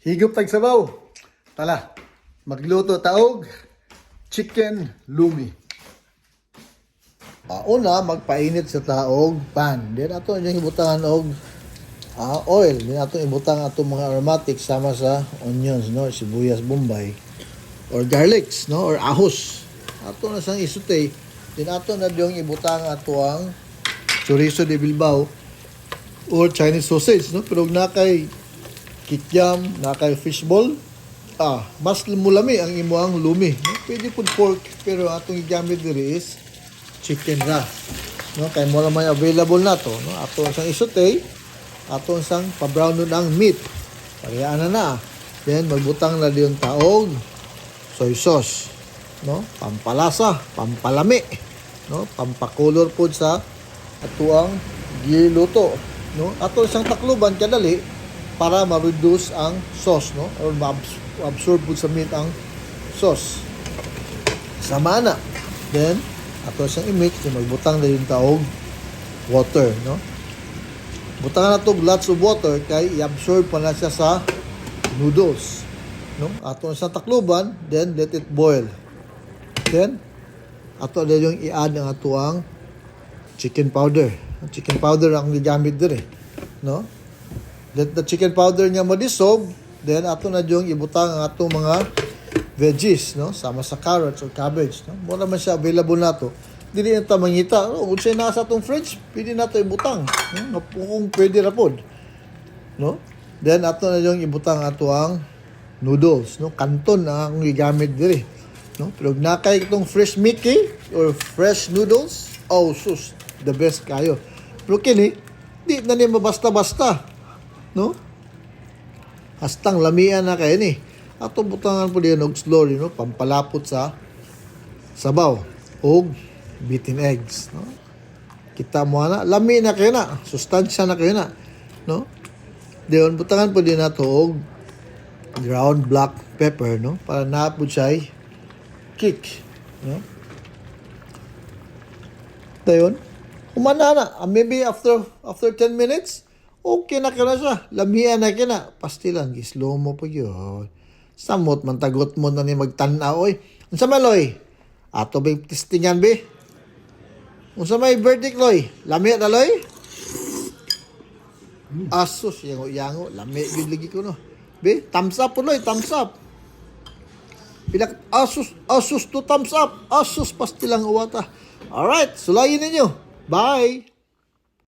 Higop tag sabaw. Tala, magluto taog chicken lumi. Una, magpainit sa taog pan. Then ato yung ibutangan og oil. Then ato ibutang ato mga aromatics sama sa onions, no, sibuyas bombay or garlics, no, or ahos. Ato na sang isutay. Then ato na yung ibutang ato ang chorizo de Bilbao or Chinese sausage, no, pero nakay kikyam, nakay fishball. Mas mulami ang imuang lumi, no? Pwede po pork, pero atong igamit diri is chicken ra, no, kay mo may available na to, no. Ato sang isutay, ato sang pa-brown nun ang meat, parehana na. Then magbutang na diyon taog soy sauce, no, pampalasa, pampalami, no, pampakolor po sa atuang giluto, no. Ato sang takluban kadali para ma-reduce ang sauce, no, or ma-absorb po sa meat ang sauce. Sama na. Then ato siyang i-mix, magbutang na yung taog water, no. Butangan na to lots of water kay i-absorb pa na siya sa noodles, no. Ato sa takluban, then let it boil. Then ato na yung i-add ang ato ang chicken powder. Chicken powder ang gigamit dire, no. Let the chicken powder niya ma-dissolve, then ato na yung ibutang ang ato mga veggies, no, sama sa carrots or cabbage, no. Mo naman siya available nato. Dili na ta mangita, no, unsay nasa atong fridge, pwede nato ibutang, no, kung pwede ra pod, no. Then ato na yung ibutang ato ang noodles, no, kanton ang gigamit diri, no. Pero nakay itong fresh Mickey or fresh noodles, sus, the best kayo. Pero kini di na ni mabasta-basta, no. Hastang lamian na kayo ni. Ato butangan po diyan og slurry, no, pampalapot sa sabaw og beaten eggs, no. Kita mo na lami na kayo na, sustansya na kayo na, no. Diyon butangan po din nato og ground black pepper, no, para naapod siya kick, no. Dayon humana na, maybe after 10 minutes okay na kaya siya, lamian na kaya, pastilan slow mo po yun. Samot man tagot mo na ni magtanaw, oy. Unsa may loy? Ato ba testingan be? Unsa may verdict loy? Lami na loy? Asus, yango, lami gid lagi ko no. Be, thumbs up po loy, thumbs up. Pilak asus to thumbs up. Asus pastilang uwata. Alright, sulayin ninyo. Bye.